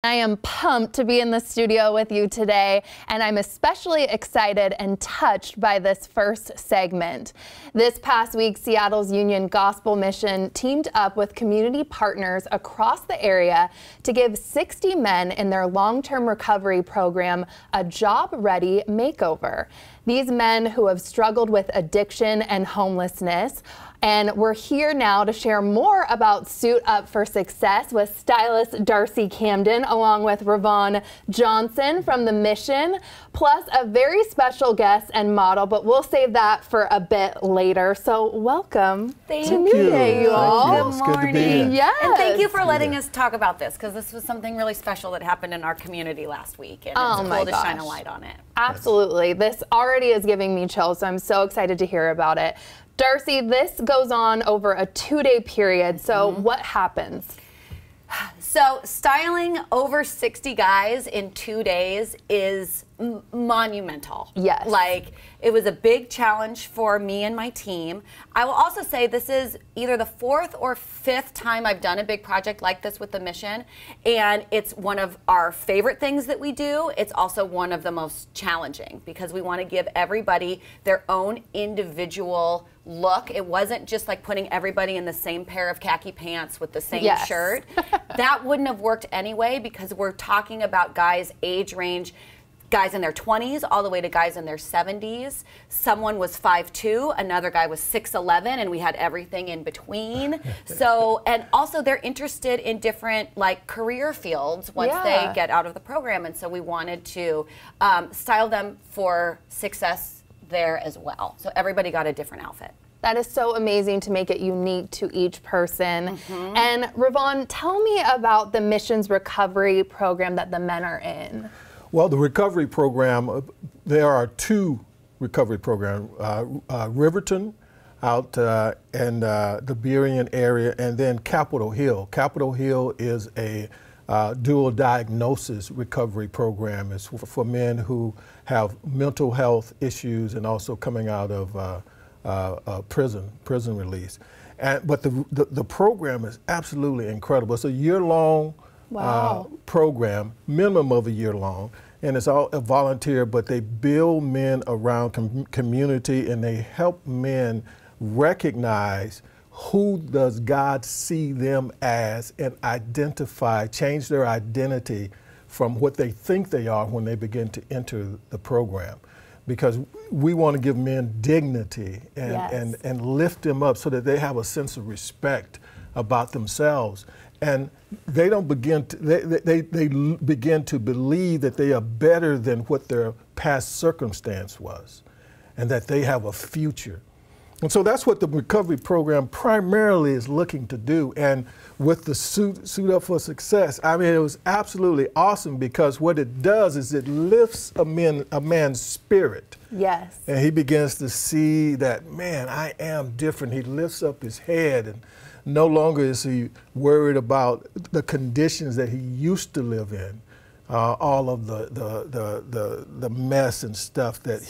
I am pumped to be in the studio with you today, and I'm especially excited and touched by this first segment. This past week, Seattle's Union Gospel Mission teamed up with community partners across the area to give 60 men in their long-term recovery program a job-ready makeover. These men who have struggled with addiction and homelessness. And we're here now to share more about Suit Up for Success with stylist Darcy Camden, along with Ravon Johnson from the Mission, plus a very special guest and model, but we'll save that for a bit later. So welcome to New Day, you all. Good morning. Yes. And thank you for letting us talk about this, because this was something really special that happened in our community last week, and it's cool to shine a light on it. Absolutely. This already is giving me chills, so I'm so excited to hear about it. Darcy, this goes on over a 2-day period, so what happens? So styling over 60 guys in 2 days is monumental. Yes. Like, it was a big challenge for me and my team. I will also say this is either the 4th or 5th time I've done a big project like this with the Mission, and it's one of our favorite things that we do. It's also one of the most challenging, because we want to give everybody their own individual look. It wasn't just like putting everybody in the same pair of khaki pants with the same shirt. That wouldn't have worked anyway, because we're talking about guys age range, guys in their 20s all the way to guys in their 70s. Someone was 5'2", another guy was 6'11", and we had everything in between. So, and also they're interested in different like career fields once they get out of the program, and so we wanted to style them for success there as well. So everybody got a different outfit. That is so amazing to make it unique to each person. And Ravon, tell me about the Mission's recovery program that the men are in. Well, the recovery program, there are 2 recovery programs, Riverton out in the Burien area, and then Capitol Hill. Capitol Hill is a dual diagnosis recovery program. It's for men who have mental health issues and also coming out of prison release. But the program is absolutely incredible. It's a year-long program, minimum of a year long, and it's all a volunteer, but they build men around community, and they help men recognize who does God see them as and identify, change their identity from what they think they are when they begin to enter the program. Because we want to give men dignity and lift them up so that they have a sense of respect about themselves. And they don't begin to, they begin to believe that they are better than what their past circumstance was, and that they have a future. And so that's what the recovery program primarily is looking to do. And with the Suit Up for Success, I mean, it was absolutely awesome, because what it does is it lifts a man's spirit. Yes. And he begins to see that, man, I am different. He lifts up his head, and no longer is he worried about the conditions that he used to live in, all of the mess and stuff that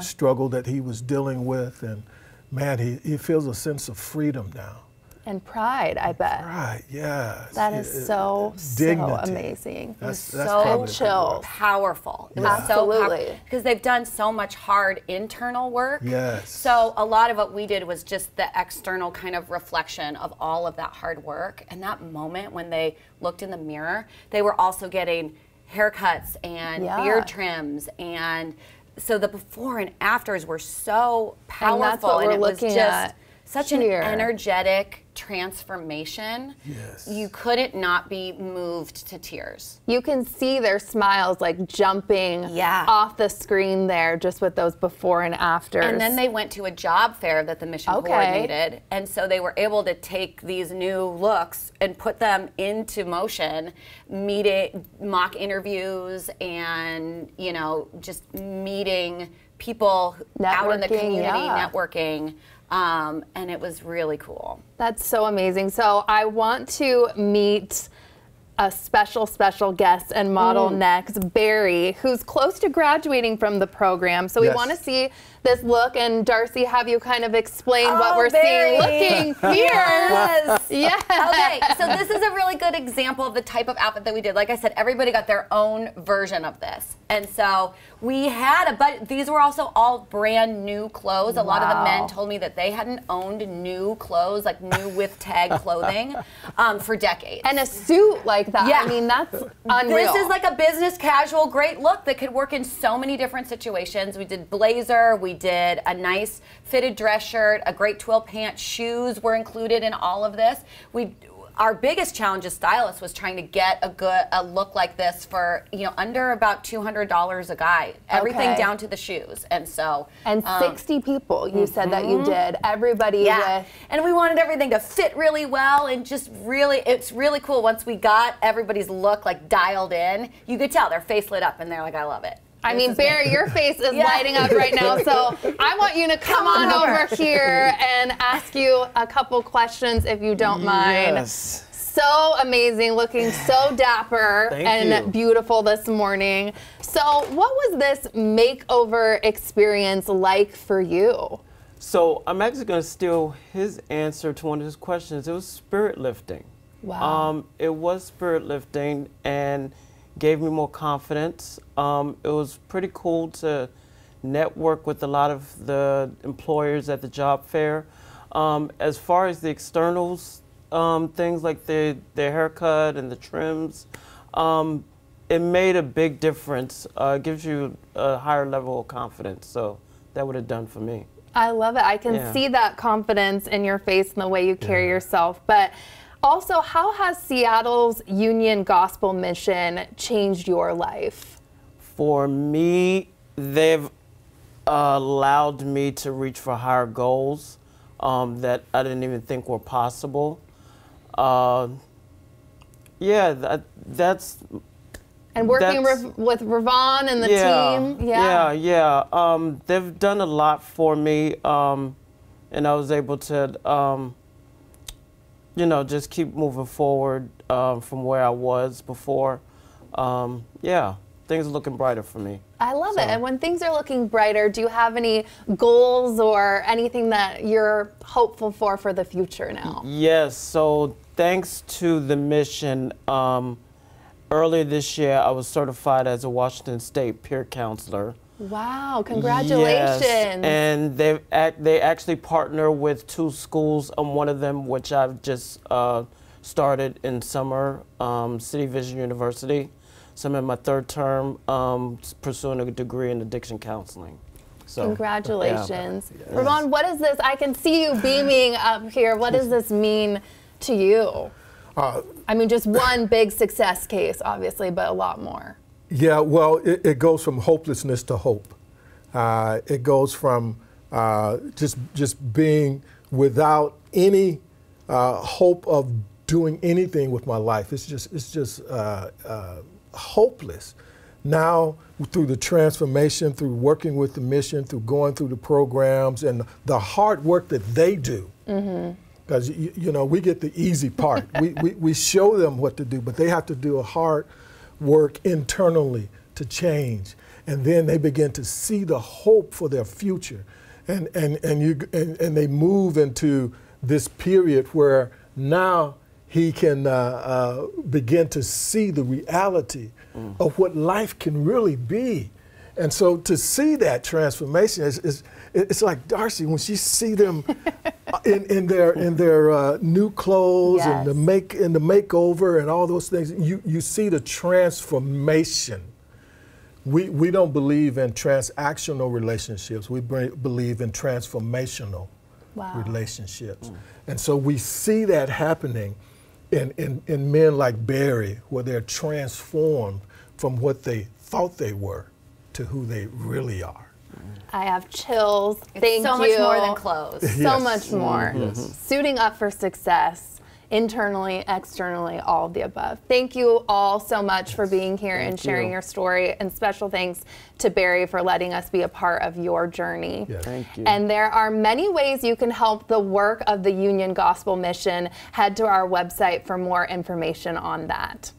struggle that he was dealing with, and man, he feels a sense of freedom now. And pride, I bet. Pride, yes. That is so amazing. That's so chill, powerful. It was so powerful, because they've done so much hard internal work. Yes. So a lot of what we did was just the external kind of reflection of all of that hard work. And that moment when they looked in the mirror, they were also getting haircuts and beard trims, and so the before and afters were so powerful, and that's what we're looking at. Such an energetic transformation. Yes. You couldn't not be moved to tears. You can see their smiles like jumping off the screen there, just with those before and afters. And then they went to a job fair that the Mission coordinated, and so they were able to take these new looks and put them into motion, mock interviews, and just meeting people out in the community, networking. And it was really cool. That's so amazing. So I want to meet a special guest and model next, Barry, who's close to graduating from the program. So we want to see this look, and Darcy, have you kind of explain what we're seeing looking here. Yes. Yes. Okay, so this is a really good example of the type of outfit that we did. Like I said, everybody got their own version of this. And so we had but these were also all brand new clothes. A lot of the men told me that they hadn't owned new clothes, like new with tag clothing, for decades. And a suit like that. Yeah. I mean, that's unreal. This is like a business casual, great look that could work in so many different situations. We did blazer, we did a nice fitted dress shirt, a great twill pant, shoes were included in all of this. Our biggest challenge as stylists was trying to get a look like this for, under about $200 a guy. Everything down to the shoes. And so 60 people you said that you did. Everybody with, and we wanted everything to fit really well, and just really, it's really cool once we got everybody's look like dialed in. You could tell their face lit up and they're like, I love it. I mean, Barry, your face is lighting up right now, so I want you to come on over here and ask you a couple questions if you don't mind. Yes. So amazing, looking so dapper and beautiful this morning. So what was this makeover experience like for you? So I'm actually going to steal his answer to one of his questions. It was spirit lifting. Wow. It was spirit lifting and gave me more confidence. It was pretty cool to network with a lot of the employers at the job fair. As far as the externals, things like their haircut and the trims, it made a big difference. It gives you a higher level of confidence, so that would have done for me. I love it. I can see that confidence in your face and the way you carry yourself. But also, how has Seattle's Union Gospel Mission changed your life? For me, they've allowed me to reach for higher goals that I didn't even think were possible. That's... And working with Ravon and the team? Yeah. They've done a lot for me, and I was able to, just keep moving forward from where I was before. Things are looking brighter for me. I love it. And when things are looking brighter, do you have any goals or anything that you're hopeful for the future now? Yes. So thanks to the mission, earlier this year, I was certified as a Washington State peer counselor. Wow, congratulations. Yes, and they actually partner with 2 schools, one of them which I've just started in summer, City Vision University. So I'm in my 3rd term pursuing a degree in addiction counseling. So, congratulations. Ravon, what is this? I can see you beaming up here. What does this mean to you? I mean, just one big success case, obviously, but a lot more. Yeah, well, it goes from hopelessness to hope. It goes from just being without any hope of doing anything with my life. It's just hopeless. Now, through the transformation, through working with the mission, through going through the programs and the hard work that they do, because we get the easy part. we show them what to do, but they have to do a hard work internally to change, and then they begin to see the hope for their future, and they move into this period where now he can begin to see the reality of what life can really be. And so to see that transformation it's like Darcy when she see them in their new clothes and the makeover and all those things. You see the transformation. We don't believe in transactional relationships. We believe in transformational relationships. And so we see that happening in men like Barry, where they're transformed from what they thought they were to who they really are. I have chills. It's so much more than clothes. So much more. Suiting up for success, internally, externally, all of the above. Thank you all so much for being here and sharing your story. And special thanks to Barry for letting us be a part of your journey. Thank you. And there are many ways you can help the work of the Union Gospel Mission. Head to our website for more information on that.